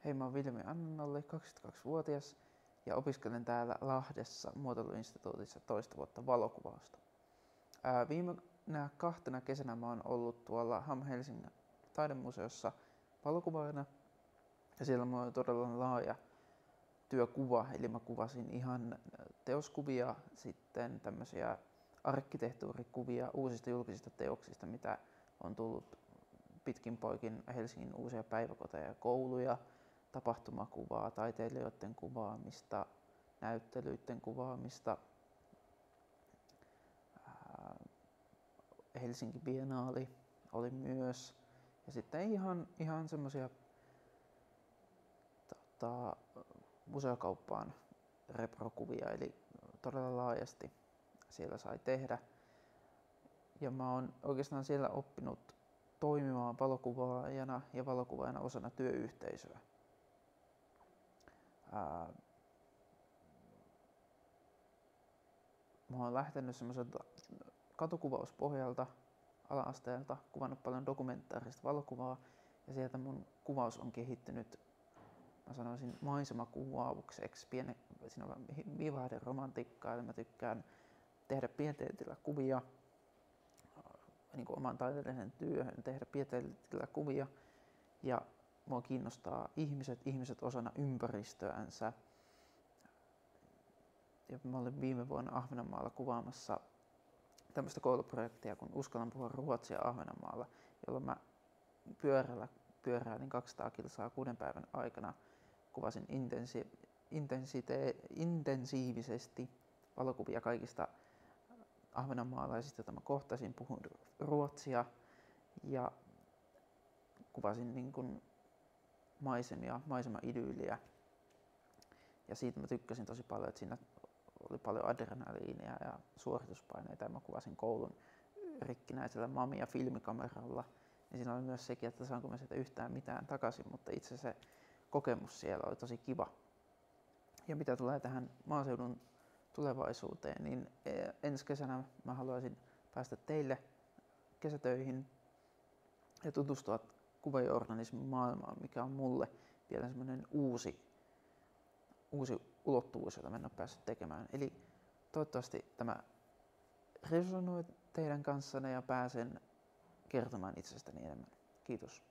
Hei, mä oon Vilmi Annanolli, 22-vuotias ja opiskelen täällä Lahdessa muotoiluinstituutissa toista vuotta valokuvausta. Viimeinä 2 kesänä mä oon ollut tuolla Helsingin taidemuseossa valokuvaajana ja siellä mulla oli todella laaja työkuva, eli mä kuvasin ihan teoskuvia, sitten tämmöisiä arkkitehtuurikuvia uusista julkisista teoksista, mitä on tullut pitkin poikin Helsingin uusia päiväkoteja ja kouluja, tapahtumakuvaa, taiteilijoiden kuvaamista, näyttelyiden kuvaamista, Helsinki Biennaali oli myös, ja sitten ihan semmoisia museokauppaan reprokuvia, eli todella laajasti siellä sai tehdä. Ja mä oon oikeastaan siellä oppinut toimimaan valokuvaajana ja valokuvaajana osana työyhteisöä. Mä oon lähtenyt semmoiselta katukuvauspohjalta ala-asteelta, kuvannut paljon dokumentaarista valokuvaa ja sieltä mun kuvaus on kehittynyt, mä sanoisin, maisemakuvaukseksi. Siinä on vivahde romantikkaa ja mä tykkään tehdä pieteetillä kuvia, niin kuin oman taiteellisen työhön, tehdä pieteetillä kuvia ja mua kiinnostaa ihmiset osana ympäristöänsä. Ja mä olin viime vuonna Ahvenanmaalla kuvaamassa tämmöistä kouluprojektia, kun uskallan puhua ruotsia Ahvenanmaalla, jolloin mä pyöräilin 200 kilsaa 6 päivän aikana. Kuvasin intensiivisesti valokuvia kaikista ahvenanmaalaisista, joita mä kohtasin, puhun ruotsia ja kuvasin niin kuin maisema-idylliä. Ja siitä mä tykkäsin tosi paljon, että siinä oli paljon adrenaliinia ja suorituspaineita ja mä kuvasin koulun rikkinäisellä Mamiya filmikameralla. Ja siinä oli myös sekin, että saanko mä sieltä yhtään mitään takaisin, mutta itse se kokemus siellä oli tosi kiva. Ja mitä tulee tähän maaseudun tulevaisuuteen, niin ensi kesänä mä haluaisin päästä teille kesätöihin ja tutustua kuvajournalismin maailmaan, mikä on mulle vielä semmoinen uusi ulottuvuus, jota mä en ole päässyt tekemään. Eli toivottavasti tämä resonoi teidän kanssanne ja pääsen kertomaan itsestäni enemmän. Kiitos.